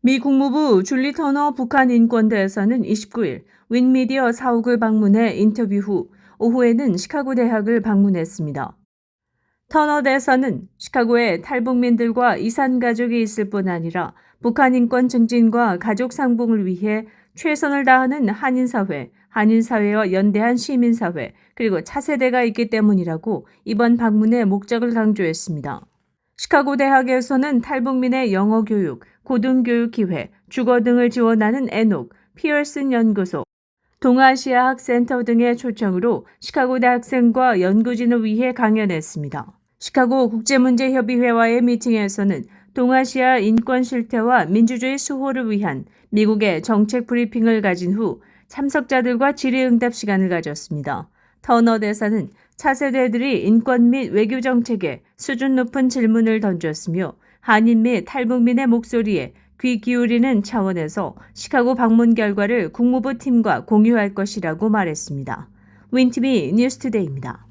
미 국무부 줄리 터너 북한 인권대사는 29일 윈미디어 사옥을 방문해 인터뷰 후 오후에는 시카고 대학을 방문했습니다. 터너 대사는 시카고에 탈북민들과 이산 가족이 있을 뿐 아니라 북한 인권 증진과 가족 상봉을 위해 최선을 다하는 한인사회, 한인사회와 연대한 시민사회, 그리고 차세대가 있기 때문이라고 이번 방문의 목적을 강조했습니다. 시카고 대학에서는 탈북민의 영어 교육, 고등교육 기회, 주거 등을 지원하는 에녹, 피어슨 연구소, 동아시아 학센터 등의 초청으로 시카고 대학생과 연구진을 위해 강연했습니다. 시카고 국제문제협의회와의 미팅에서는 동아시아 인권 실태와 민주주의 수호를 위한 미국의 정책 브리핑을 가진 후 참석자들과 질의응답 시간을 가졌습니다. 터너 대사는 차세대들이 인권 및 외교 정책에 수준 높은 질문을 던졌으며 한인 및 탈북민의 목소리에 귀 기울이는 차원에서 시카고 방문 결과를 국무부 팀과 공유할 것이라고 말했습니다. 윈티비 뉴스투데이입니다.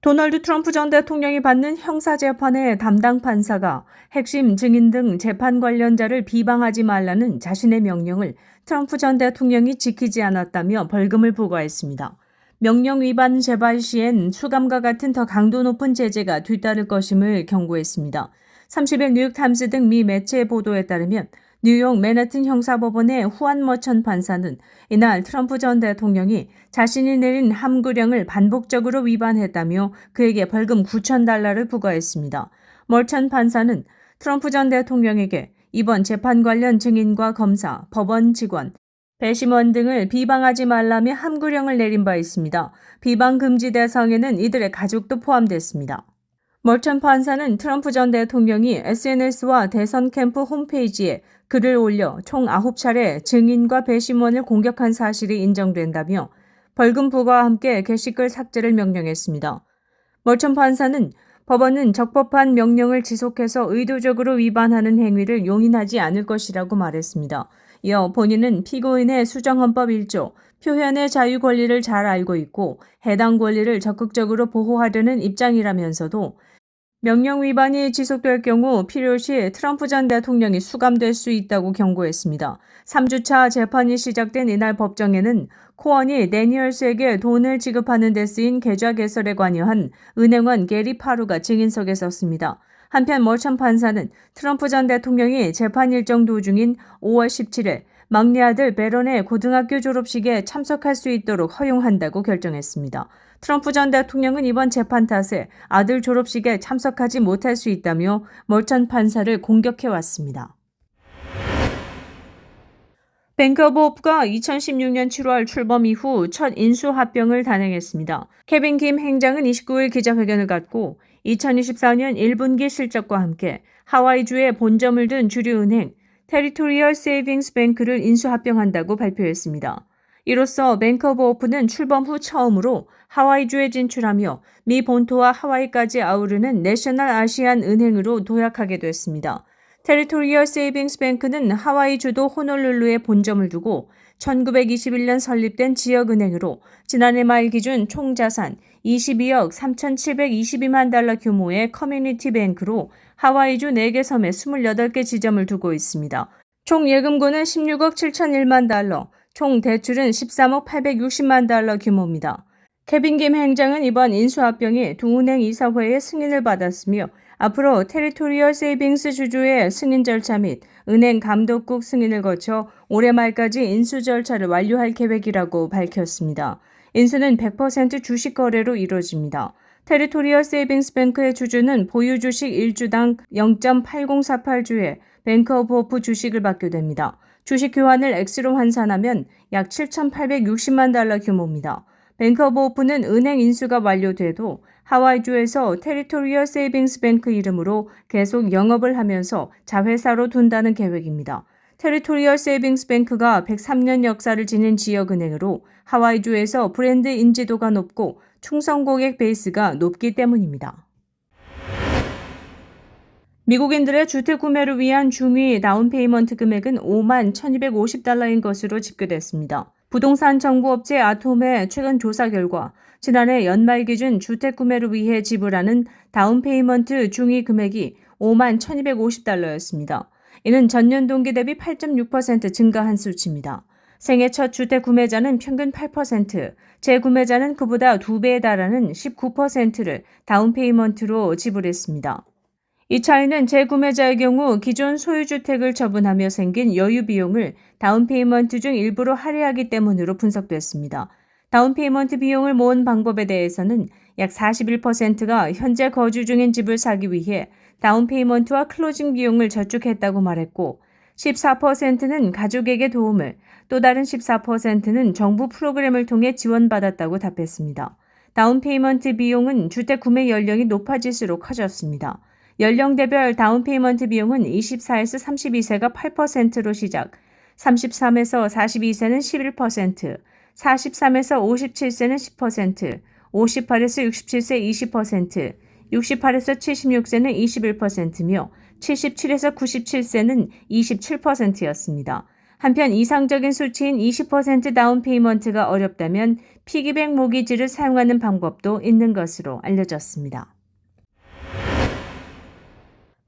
도널드 트럼프 전 대통령이 받는 형사재판의 담당 판사가 핵심 증인 등 재판 관련자를 비방하지 말라는 자신의 명령을 트럼프 전 대통령이 지키지 않았다며 벌금을 부과했습니다. 명령 위반 재발 시엔 수감과 같은 더 강도 높은 제재가 뒤따를 것임을 경고했습니다. 30일 뉴욕타임스 등 미 매체의 보도에 따르면 뉴욕 맨해튼 형사법원의 후안 머천 판사는 이날 트럼프 전 대통령이 자신이 내린 함구령을 반복적으로 위반했다며 그에게 벌금 $9,000를 부과했습니다. 머천 판사는 트럼프 전 대통령에게 이번 재판 관련 증인과 검사, 법원 직원, 배심원 등을 비방하지 말라며 함구령을 내린 바 있습니다. 비방 금지 대상에는 이들의 가족도 포함됐습니다. 머천 판사는 트럼프 전 대통령이 SNS와 대선 캠프 홈페이지에 글을 올려 총 9차례 증인과 배심원을 공격한 사실이 인정된다며 벌금 부과와 함께 게시글 삭제를 명령했습니다. 머천 판사는 법원은 적법한 명령을 지속해서 의도적으로 위반하는 행위를 용인하지 않을 것이라고 말했습니다. 이어 본인은 피고인의 수정헌법 1조, 표현의 자유 권리를 잘 알고 있고 해당 권리를 적극적으로 보호하려는 입장이라면서도 명령 위반이 지속될 경우 필요시 트럼프 전 대통령이 수감될 수 있다고 경고했습니다. 3주차 재판이 시작된 이날 법정에는 코언이 데니얼스에게 돈을 지급하는 데 쓰인 계좌 개설에 관여한 은행원 게리 파루가 증인석에 섰습니다. 한편 머천 판사는 트럼프 전 대통령이 재판 일정 도중인 5월 17일 막내 아들 베런의 고등학교 졸업식에 참석할 수 있도록 허용한다고 결정했습니다. 트럼프 전 대통령은 이번 재판 탓에 아들 졸업식에 참석하지 못할 수 있다며 머천 판사를 공격해왔습니다. 뱅크 오브 호프가 2016년 7월 출범 이후 첫 인수합병을 단행했습니다. 케빈 김 행장은 29일 기자회견을 갖고 2024년 1분기 실적과 함께 하와이주에 본점을 둔 주류은행 테리토리얼 세이빙스 뱅크를 인수합병한다고 발표했습니다. 이로써 뱅크 오브 호프는 출범 후 처음으로 하와이주에 진출하며 미 본토와 하와이까지 아우르는 내셔널 아시안 은행으로 도약하게 됐습니다. 테리토리얼 세이빙스 뱅크는 하와이 주도 호놀룰루에 본점을 두고 1921년 설립된 지역은행으로 지난해 말 기준 총 자산 22억 3,722만 달러 규모의 커뮤니티 뱅크로 하와이주 4개 섬에 28개 지점을 두고 있습니다. 총 예금고는 16억 7,001만 달러, 총 대출은 13억 860만 달러 규모입니다. 케빈 김 행장은 이번 인수합병이 두 은행 이사회의 승인을 받았으며 앞으로 테리토리얼 세이빙스 주주의 승인 절차 및 은행 감독국 승인을 거쳐 올해 말까지 인수 절차를 완료할 계획이라고 밝혔습니다. 인수는 100% 주식 거래로 이루어집니다. 테리토리얼 세이빙스 뱅크의 주주는 보유 주식 1주당 0.8048주에 뱅크 오브 호프 주식을 받게 됩니다. 주식 교환을 X로 환산하면 약 7,860만 달러 규모입니다. 뱅크 오브 호프는 은행 인수가 완료돼도 하와이주에서 테리토리얼 세이빙스 뱅크 이름으로 계속 영업을 하면서 자회사로 둔다는 계획입니다. 테리토리얼 세이빙스 뱅크가 103년 역사를 지닌 지역은행으로 하와이주에서 브랜드 인지도가 높고 충성 고객 베이스가 높기 때문입니다. 미국인들의 주택 구매를 위한 중위 다운페이먼트 금액은 5만 1,250달러인 것으로 집계됐습니다. 부동산 정보업체 아톰의 최근 조사 결과 지난해 연말 기준 주택 구매를 위해 지불하는 다운페이먼트 중위 금액이 5만 1,250달러였습니다. 이는 전년 동기 대비 8.6% 증가한 수치입니다. 생애 첫 주택 구매자는 평균 8%, 재구매자는 그보다 2배에 달하는 19%를 다운페이먼트로 지불했습니다. 이 차이는 재구매자의 경우 기존 소유주택을 처분하며 생긴 여유 비용을 다운페이먼트 중 일부로 할애하기 때문으로 분석됐습니다. 다운페이먼트 비용을 모은 방법에 대해서는 약 41%가 현재 거주 중인 집을 사기 위해 다운페이먼트와 클로징 비용을 저축했다고 말했고 14%는 가족에게 도움을, 또 다른 14%는 정부 프로그램을 통해 지원받았다고 답했습니다. 다운페이먼트 비용은 주택 구매 연령이 높아질수록 커졌습니다. 연령대별 다운페이먼트 비용은 24에서 32세가 8%로 시작, 33에서 42세는 11%, 43에서 57세는 10%, 58에서 67세 20%, 68에서 76세는 21%며 77에서 97세는 27%였습니다. 한편 이상적인 수치인 20% 다운페이먼트가 어렵다면 피기백 모기지를 사용하는 방법도 있는 것으로 알려졌습니다.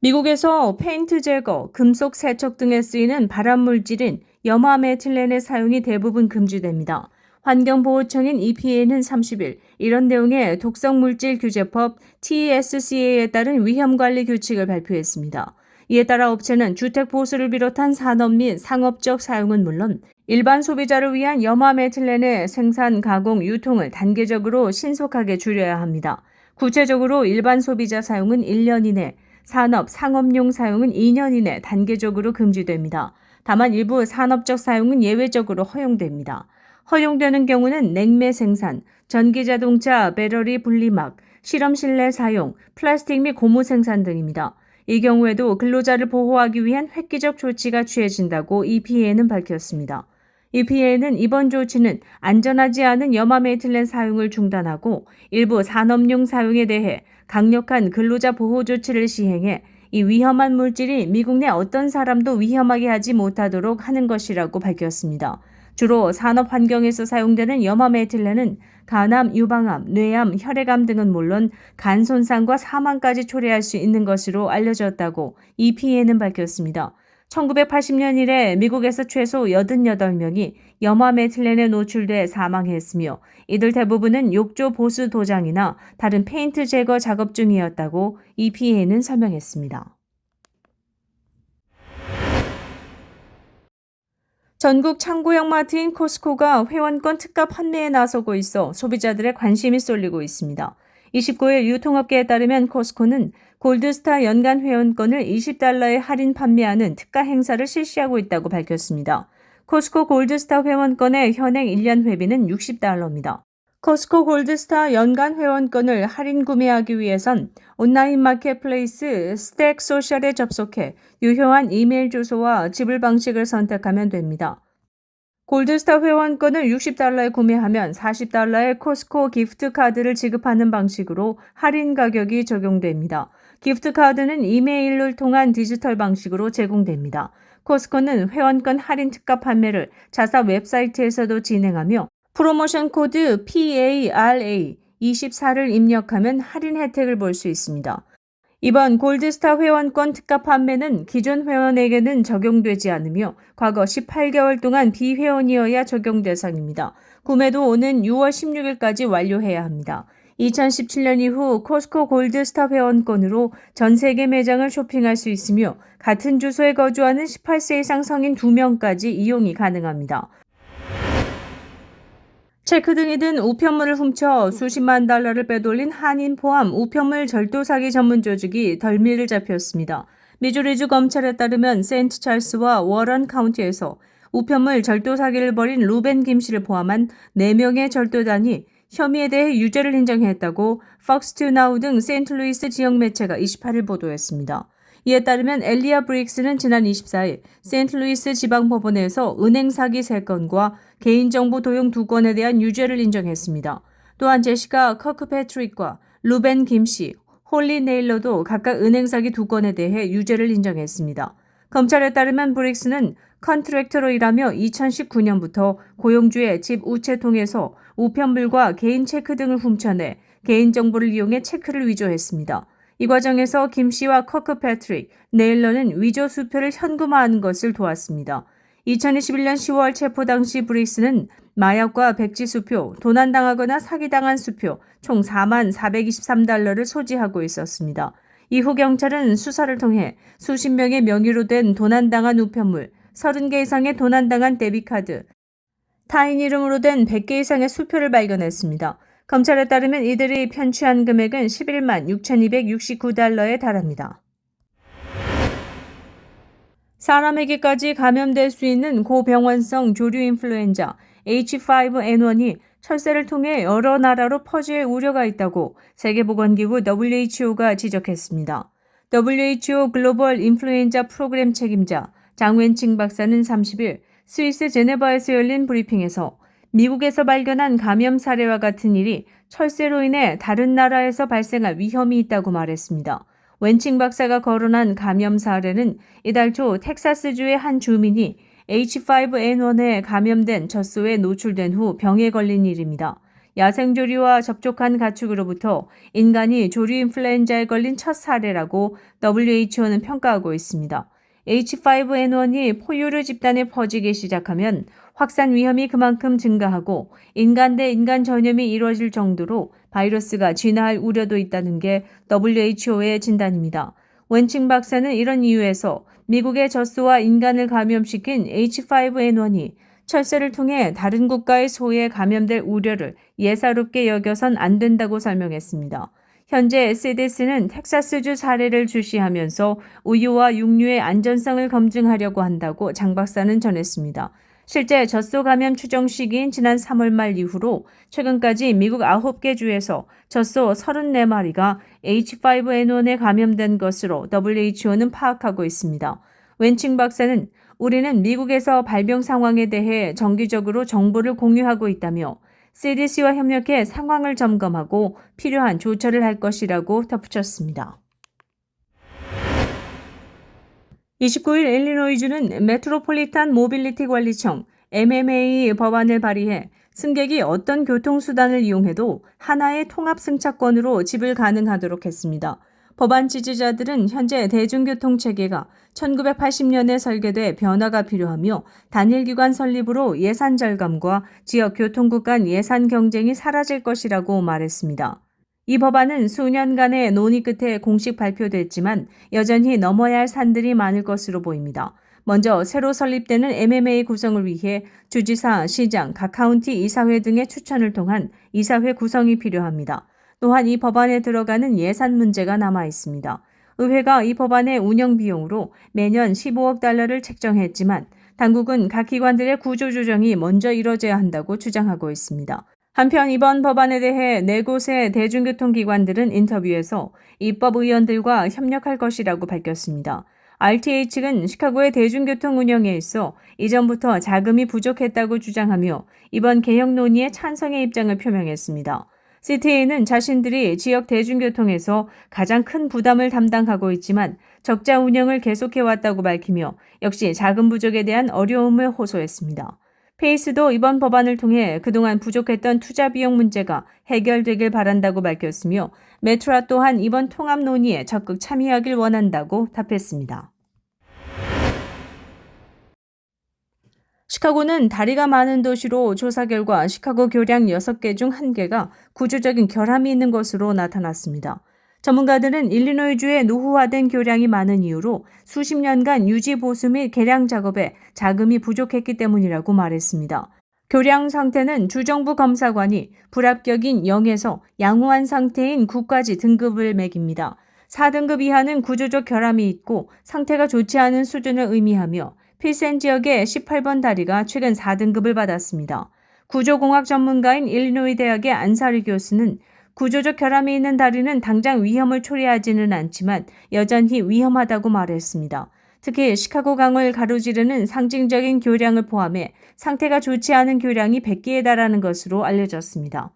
미국에서 페인트 제거, 금속 세척 등에 쓰이는 발암물질인 염화메틸렌의 사용이 대부분 금지됩니다. 환경보호청인 EPA는 30일 이런 내용의 독성물질 규제법 TSCA에 따른 위험관리 규칙을 발표했습니다. 이에 따라 업체는 주택 보수를 비롯한 산업 및 상업적 사용은 물론 일반 소비자를 위한 염화메틸렌의 생산, 가공, 유통을 단계적으로 신속하게 줄여야 합니다. 구체적으로 일반 소비자 사용은 1년 이내, 산업, 상업용 사용은 2년 이내 단계적으로 금지됩니다. 다만 일부 산업적 사용은 예외적으로 허용됩니다. 허용되는 경우는 냉매 생산, 전기자동차 배터리 분리막, 실험실 내 사용, 플라스틱 및 고무 생산 등입니다. 이 경우에도 근로자를 보호하기 위한 획기적 조치가 취해진다고 EPA는 밝혔습니다. EPA는 이번 조치는 안전하지 않은 염화메틸렌 사용을 중단하고 일부 산업용 사용에 대해 강력한 근로자 보호 조치를 시행해 이 위험한 물질이 미국 내 어떤 사람도 위험하게 하지 못하도록 하는 것이라고 밝혔습니다. 주로 산업 환경에서 사용되는 염화메틸렌은 간암, 유방암, 뇌암, 혈액암 등은 물론 간 손상과 사망까지 초래할 수 있는 것으로 알려졌다고 EPA는 밝혔습니다. 1980년 이래 미국에서 최소 88명이 염화메틸렌에 노출돼 사망했으며 이들 대부분은 욕조 보수 도장이나 다른 페인트 제거 작업 중이었다고 EPA는 설명했습니다. 전국 창고형 마트인 코스코가 회원권 특가 판매에 나서고 있어 소비자들의 관심이 쏠리고 있습니다. 29일 유통업계에 따르면 코스코는 골드스타 연간 회원권을 $20에 할인 판매하는 특가 행사를 실시하고 있다고 밝혔습니다. 코스코 골드스타 회원권의 현행 1년 회비는 $60입니다. 코스코 골드스타 연간 회원권을 할인 구매하기 위해선 온라인 마켓플레이스 스택 소셜에 접속해 유효한 이메일 주소와 지불 방식을 선택하면 됩니다. 골드스타 회원권을 $60에 구매하면 $40의 코스코 기프트 카드를 지급하는 방식으로 할인 가격이 적용됩니다. 기프트 카드는 이메일을 통한 디지털 방식으로 제공됩니다. 코스코는 회원권 할인 특가 판매를 자사 웹사이트에서도 진행하며 프로모션 코드 PARA24를 입력하면 할인 혜택을 볼 수 있습니다. 이번 골드스타 회원권 특가 판매는 기존 회원에게는 적용되지 않으며 과거 18개월 동안 비회원이어야 적용 대상입니다. 구매도 오는 6월 16일까지 완료해야 합니다. 2017년 이후 코스코 골드스타 회원권으로 전 세계 매장을 쇼핑할 수 있으며 같은 주소에 거주하는 18세 이상 성인 2명까지 이용이 가능합니다. 체크 등이 든 우편물을 훔쳐 수십만 달러를 빼돌린 한인 포함 우편물 절도 사기 전문 조직이 덜미를 잡혔습니다. 미주리주 검찰에 따르면 세인트 찰스와 워런 카운티에서 우편물 절도 사기를 벌인 루벤 김 씨를 포함한 4명의 절도단이 혐의에 대해 유죄를 인정했다고 폭스2나우 등 세인트루이스 지역 매체가 28일 보도했습니다. 이에 따르면 엘리아 브릭스는 지난 24일 세인트루이스 지방법원에서 은행 사기 3건과 개인정보 도용 2건에 대한 유죄를 인정했습니다. 또한 제시카 커크패트릭과 루벤 김씨, 홀리 네일러도 각각 은행 사기 2건에 대해 유죄를 인정했습니다. 검찰에 따르면 브릭스는 컨트랙터로 일하며 2019년부터 고용주의 집 우체통에서 우편물과 개인 체크 등을 훔쳐내 개인정보를 이용해 체크를 위조했습니다. 이 과정에서 김 씨와 커크패트릭, 네일러는 위조 수표를 현금화하는 것을 도왔습니다. 2021년 10월 체포 당시 브릭스는 마약과 백지 수표, 도난당하거나 사기당한 수표 총 4만 423달러를 소지하고 있었습니다. 이후 경찰은 수사를 통해 수십 명의 명의로 된 도난당한 우편물, 30개 이상의 도난당한 데비카드, 타인 이름으로 된 100개 이상의 수표를 발견했습니다. 검찰에 따르면 이들이 편취한 금액은 11만 6,269달러에 달합니다. 사람에게까지 감염될 수 있는 고병원성 조류 인플루엔자 H5N1이 철새를 통해 여러 나라로 퍼질 우려가 있다고 세계보건기구 WHO가 지적했습니다. WHO 글로벌 인플루엔자 프로그램 책임자 장웬칭 박사는 30일 스위스 제네바에서 열린 브리핑에서 미국에서 발견한 감염 사례와 같은 일이 철새로 인해 다른 나라에서 발생할 위험이 있다고 말했습니다. 웬칭 박사가 거론한 감염 사례는 이달 초 텍사스주의 한 주민이 H5N1에 감염된 젖소에 노출된 후 병에 걸린 일입니다. 야생조류와 접촉한 가축으로부터 인간이 조류 인플루엔자에 걸린 첫 사례라고 WHO는 평가하고 있습니다. H5N1이 포유류 집단에 퍼지기 시작하면 확산 위험이 그만큼 증가하고 인간 대 인간 전염이 이루어질 정도로 바이러스가 진화할 우려도 있다는 게 WHO의 진단입니다. 웬칭 박사는 이런 이유에서 미국의 젖소와 인간을 감염시킨 H5N1이 철새를 통해 다른 국가의 소에 감염될 우려를 예사롭게 여겨선 안 된다고 설명했습니다. 현재 CDC는 텍사스주 사례를 주시하면서 우유와 육류의 안전성을 검증하려고 한다고 장 박사는 전했습니다. 실제 젖소 감염 추정 시기인 지난 3월 말 이후로 최근까지 미국 9개 주에서 젖소 34마리가 H5N1에 감염된 것으로 WHO는 파악하고 있습니다. 웬칭 박사는 우리는 미국에서 발병 상황에 대해 정기적으로 정보를 공유하고 있다며 CDC와 협력해 상황을 점검하고 필요한 조처를 할 것이라고 덧붙였습니다. 29일 일리노이주는 메트로폴리탄 모빌리티 관리청 MMA 법안을 발의해 승객이 어떤 교통수단을 이용해도 하나의 통합승차권으로 지불 가능하도록 했습니다. 법안 지지자들은 현재 대중교통체계가 1980년에 설계돼 변화가 필요하며 단일기관 설립으로 예산 절감과 지역 교통국 간 예산 경쟁이 사라질 것이라고 말했습니다. 이 법안은 수년간의 논의 끝에 공식 발표됐지만 여전히 넘어야 할 산들이 많을 것으로 보입니다. 먼저 새로 설립되는 MMA 구성을 위해 주지사, 시장, 각 카운티 이사회 등의 추천을 통한 이사회 구성이 필요합니다. 또한 이 법안에 들어가는 예산 문제가 남아 있습니다. 의회가 이 법안의 운영 비용으로 매년 15억 달러를 책정했지만 당국은 각 기관들의 구조조정이 먼저 이뤄져야 한다고 주장하고 있습니다. 한편 이번 법안에 대해 4곳의 대중교통기관들은 인터뷰에서 입법의원들과 협력할 것이라고 밝혔습니다. RTA 측은 시카고의 대중교통 운영에 있어 이전부터 자금이 부족했다고 주장하며 이번 개혁 논의에 찬성의 입장을 표명했습니다. CTA는 자신들이 지역 대중교통에서 가장 큰 부담을 담당하고 있지만 적자 운영을 계속해왔다고 밝히며 역시 자금 부족에 대한 어려움을 호소했습니다. 페이스도 이번 법안을 통해 그동안 부족했던 투자 비용 문제가 해결되길 바란다고 밝혔으며 메트라 또한 이번 통합 논의에 적극 참여하길 원한다고 답했습니다. 시카고는 다리가 많은 도시로 조사 결과 시카고 교량 6개 중 1개가 구조적인 결함이 있는 것으로 나타났습니다. 전문가들은 일리노이주의 노후화된 교량이 많은 이유로 수십 년간 유지 보수 및 개량 작업에 자금이 부족했기 때문이라고 말했습니다. 교량 상태는 주정부 검사관이 불합격인 0에서 양호한 상태인 9까지 등급을 매깁니다. 4등급 이하는 구조적 결함이 있고 상태가 좋지 않은 수준을 의미하며 필센 지역의 18번 다리가 최근 4등급을 받았습니다. 구조공학 전문가인 일리노이 대학의 안사리 교수는 구조적 결함이 있는 다리는 당장 위험을 초래하지는 않지만 여전히 위험하다고 말했습니다. 특히 시카고 강을 가로지르는 상징적인 교량을 포함해 상태가 좋지 않은 교량이 100개에 달하는 것으로 알려졌습니다.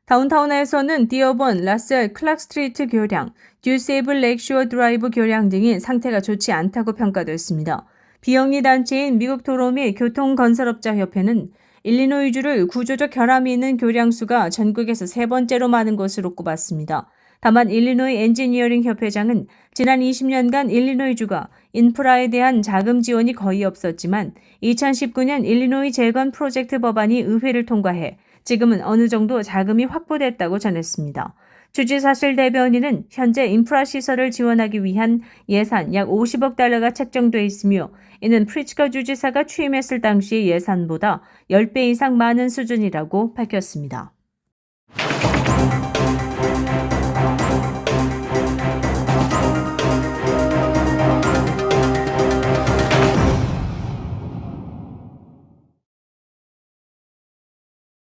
다운타운에서는 디어번, 라셀, 클락 스트리트 교량, 듀세이블 레이크쇼어 드라이브 교량 등이 상태가 좋지 않다고 평가됐습니다. 비영리 단체인 미국 도로 및 교통건설업자협회는 일리노이주를 구조적 결함이 있는 교량 수가 전국에서 3번째로 많은 것으로 꼽았습니다. 다만 일리노이 엔지니어링 협회장은 지난 20년간 일리노이주가 인프라에 대한 자금 지원이 거의 없었지만 2019년 일리노이 재건 프로젝트 법안이 의회를 통과해 지금은 어느 정도 자금이 확보됐다고 전했습니다. 주지사실 대변인은 현재 인프라 시설을 지원하기 위한 예산 약 50억 달러가 책정돼 있으며 이는 프리츠커 주지사가 취임했을 당시의 예산보다 10배 이상 많은 수준이라고 밝혔습니다.